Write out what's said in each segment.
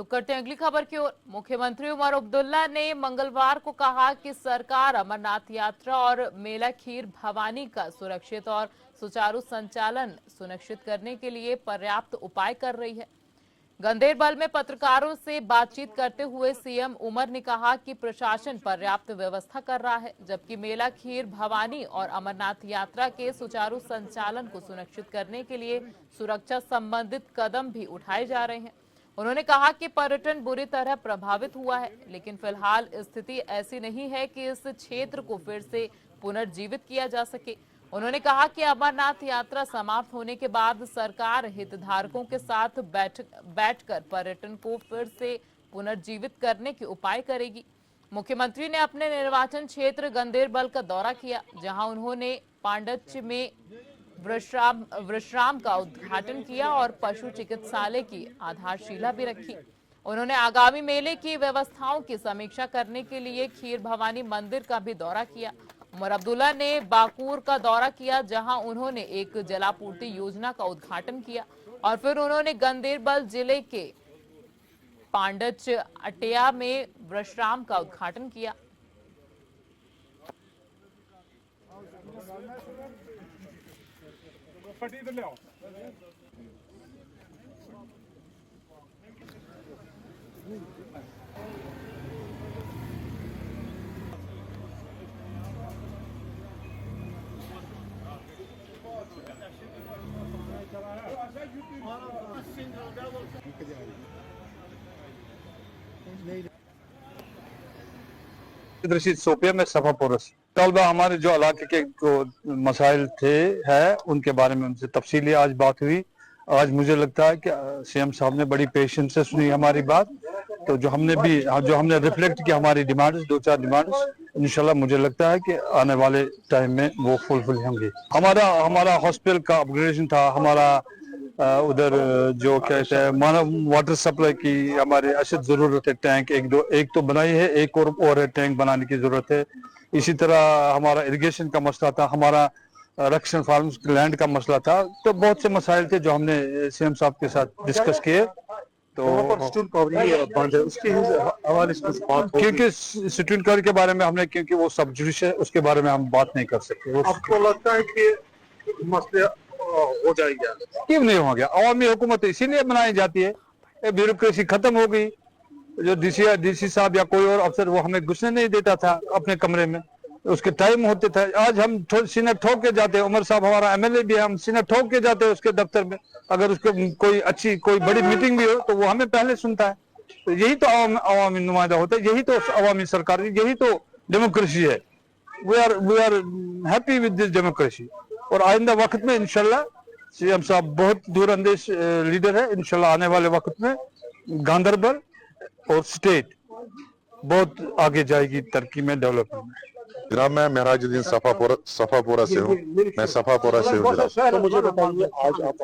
रुक करते हैं अगली खबर की ओर। मुख्यमंत्री उमर अब्दुल्ला ने मंगलवार को कहा कि सरकार अमरनाथ यात्रा और मेला खीर भवानी का सुरक्षित और सुचारू संचालन सुनिश्चित करने के लिए पर्याप्त उपाय कर रही है। गंदेरबल में पत्रकारों से बातचीत करते हुए सीएम उमर ने कहा कि प्रशासन पर्याप्त व्यवस्था कर रहा है, जबकि मेला खीर भवानी और अमरनाथ यात्रा के सुचारू संचालन को सुनिश्चित करने के लिए सुरक्षा संबंधित कदम भी उठाए जा रहे हैं। उन्होंने कहा कि पर्यटन बुरी तरह प्रभावित हुआ है, लेकिन फिलहाल स्थिति ऐसी नहीं है कि इस क्षेत्र को फिर से पुनर्जीवित किया जा सके। उन्होंने कहा कि अमरनाथ यात्रा समाप्त होने के बाद सरकार हितधारकों के साथ बैठकर पर्यटन को फिर से पुनर्जीवित करने के उपाय करेगी। मुख्यमंत्री ने अपने निर्वाचन क्षेत्र गंदेरबल का दौरा किया, जहां उन्होंने पांडच में विश्राम का उद्घाटन किया और पशु चिकित्सालय की आधारशिला भी रखी। उन्होंने आगामी मेले की व्यवस्थाओं की समीक्षा करने के लिए खीर भवानी मंदिर का भी दौरा किया। उमर अब्दुल्ला ने बाकूर का दौरा किया, जहां उन्होंने एक जलापूर्ति योजना का उद्घाटन किया और फिर उन्होंने गंदेरबल जिले के पांडच अटिया में विश्राम का उद्घाटन किया। रशीद सोपिया में सफा पोरस तलबा हमारे जो इलाके के जो मसाइल थे है उनके बारे में उनसे तफसीली आज बात हुई। आज मुझे लगता है कि सीएम साहब ने बड़ी पेशेंस से सुनी हमारी बात, तो जो हमने रिफ्लेक्ट किया हमारी डिमांड्स, 2-4 डिमांड्स, इंशाल्लाह मुझे लगता है कि आने वाले टाइम में वो फुलफिल होंगे। हमारा हॉस्पिटल का अपग्रेडेशन था, हमारा उधर जो कहते हैं वाटर सप्लाई की हमारे अशद जरूरत है। टैंक एक तो बनाई है, एक और टैंक बनाने की जरूरत है। इसी तरह हमारा इरिगेशन का मसला था, हमारा रक्षण फार्म्स लैंड का मसला था। तो बहुत से मसाइल थे जो हमने सीएम साहब के साथ डिस्कस किए। तो क्योंकि स्टूडेंट कवर के बारे में हमने, क्योंकि वो सब जुडिश है, उसके बारे में हम बात नहीं कर सकते। आपको लगता है कि मसले हो जाएंगे? क्यों नहीं हो गया? अवामी हुकूमत इसीलिए बनाई जाती है, ब्यूरोक्रेसी खत्म हो गई। जो डीसी साहब या कोई और अफसर वो हमें घुसने नहीं देता था अपने कमरे में, उसके टाइम होते थे। आज हम सीने ठोक के जाते हैं, उमर साहब हमारा एमएलए भी है, हम सीने ठोक के जाते हैं उसके दफ्तर में। अगर उसको कोई बड़ी मीटिंग भी हो तो वो हमें पहले सुनता है। तो यही तो अवामी नुमाइंदा होता है, यही तो अवामी सरकार, यही तो डेमोक्रेसी है। We are happy with this democracy. और आइंदा वक्त में इंशाल्लाह सीएम साहब बहुत दूरअंदेश लीडर है, इंशाल्लाह आने वाले वक्त में गांधरबल और स्टेट बहुत आगे जाएगी तरक्की में, डेवलपमेंट में। जनाब मैं महराजुद्दीन सफापोरा से हूँ। मैं सफापोरा से हूँ। तो मुझे बताइए, आज आप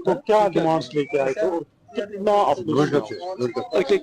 तो क्या डिमांड्स लेके आए थे?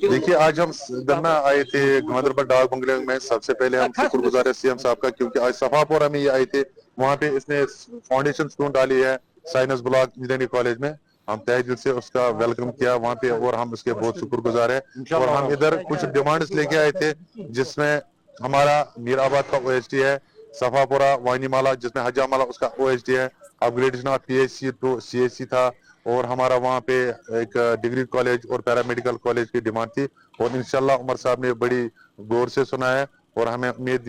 देखिए, आज हम धरना आए थे गांधरबल डाक बंगले में। सबसे पहले हम शुक्रगुजार है सीएम साहब का, क्योंकि आज सफापोरा में ये आए थे। वहाँ पे इसने फाउंडेशन स्टोन डाली है साइंस ब्लॉक इंजीनियरिंग कॉलेज में। हम तहे दिल से उसका वेलकम किया वहाँ पे, और हम उसके बहुत शुक्रगुजार है। और हम इधर कुछ डिमांड्स लेके आए थे, जिसमें हमारा मीराबाद का ओएसडी है, सफापुरा वानीमाला जिसमें हजामाला उसका ओएसडी है, upgradation of PHC to CHC था, और हमारा वहाँ पे एक डिग्री कॉलेज और पैरामेडिकल कॉलेज की डिमांड थी। और इंशाल्लाह उमर साहब ने बड़ी गौर से सुना है, और हमें उम्मीद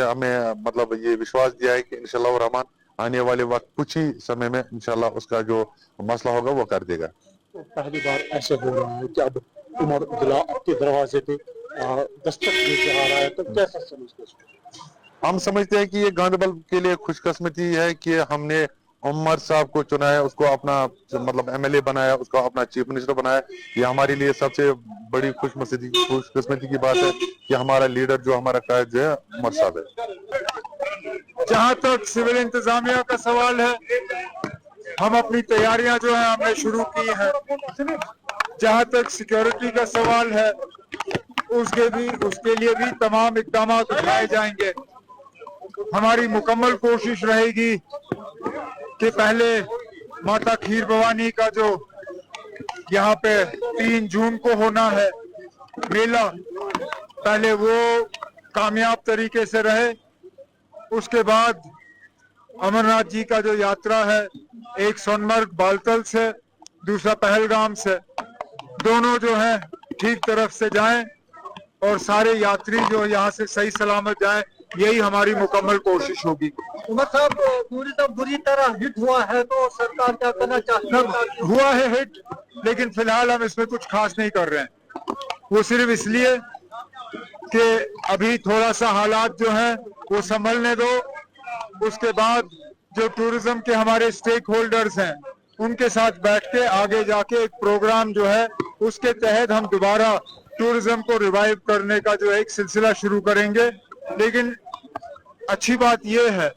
हमें मतलब ये विश्वास दिया है कि इंशाल्लाह रहमान आने वाले वक्त कुछ ही समय में इंशाल्लाह उसका जो मसला होगा वो कर देगा। तो पहली बार ऐसे हो रहा है कि अब उमर अब्दुल्ला आपके दरवाजे पे दस्तक देके आ रहा है, तो कैसा समझते हैं? हम समझते हैं कि ये गांधरबल के लिए खुशकिस्मती है कि हमने उमर साहब को चुना है, उसको अपना मतलब एमएलए बनाया, उसको अपना चीफ मिनिस्टर बनाया। ये हमारे लिए सबसे बड़ी खुशकिस्मती की बात है कि हमारा लीडर जो हमारा कायद जो है उमर साहब है। जहाँ तक सिविल इंतजामिया का सवाल है, हम अपनी तैयारियां जो है हमने शुरू की है। जहाँ तक सिक्योरिटी का सवाल है, उसके लिए भी तमाम इक़दाम उठाए जाएंगे। हमारी मुकम्मल कोशिश रहेगी कि पहले माता खीर भवानी का जो यहाँ पे 3 जून को होना है मेला, पहले वो कामयाब तरीके से रहे, उसके बाद अमरनाथ जी का जो यात्रा है, एक सोनमर्ग बालतल से, दूसरा पहलगाम से, दोनों जो है ठीक तरफ से जाएं और सारे यात्री जो यहाँ से सही सलामत जाएं, यही हमारी मुकम्मल कोशिश होगी। उमर साहब, टूरिज्म बुरी तरह हिट हुआ है, तो सरकार क्या करना चाहती है? हुआ है हिट, लेकिन फिलहाल हम इसमें कुछ खास नहीं कर रहे हैं। वो सिर्फ इसलिए कि अभी थोड़ा सा हालात जो हैं वो संभलने दो, उसके बाद जो टूरिज्म के हमारे स्टेक होल्डर्स हैं उनके साथ बैठ के आगे जाके एक प्रोग्राम जो है उसके तहत हम दोबारा टूरिज्म को रिवाइव करने का जो एक सिलसिला शुरू करेंगे। लेकिन अच्छी बात यह है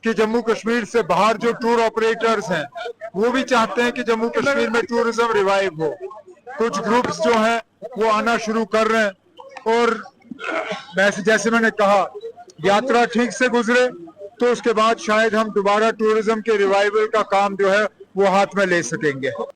कि जम्मू कश्मीर से बाहर जो टूर ऑपरेटर्स हैं वो भी चाहते हैं कि जम्मू कश्मीर में टूरिज्म रिवाइव हो। कुछ ग्रुप्स जो हैं वो आना शुरू कर रहे हैं और जैसे मैंने कहा, यात्रा ठीक से गुजरे तो उसके बाद शायद हम दोबारा टूरिज्म के रिवाइवल का काम जो है वो हाथ में ले सकेंगे।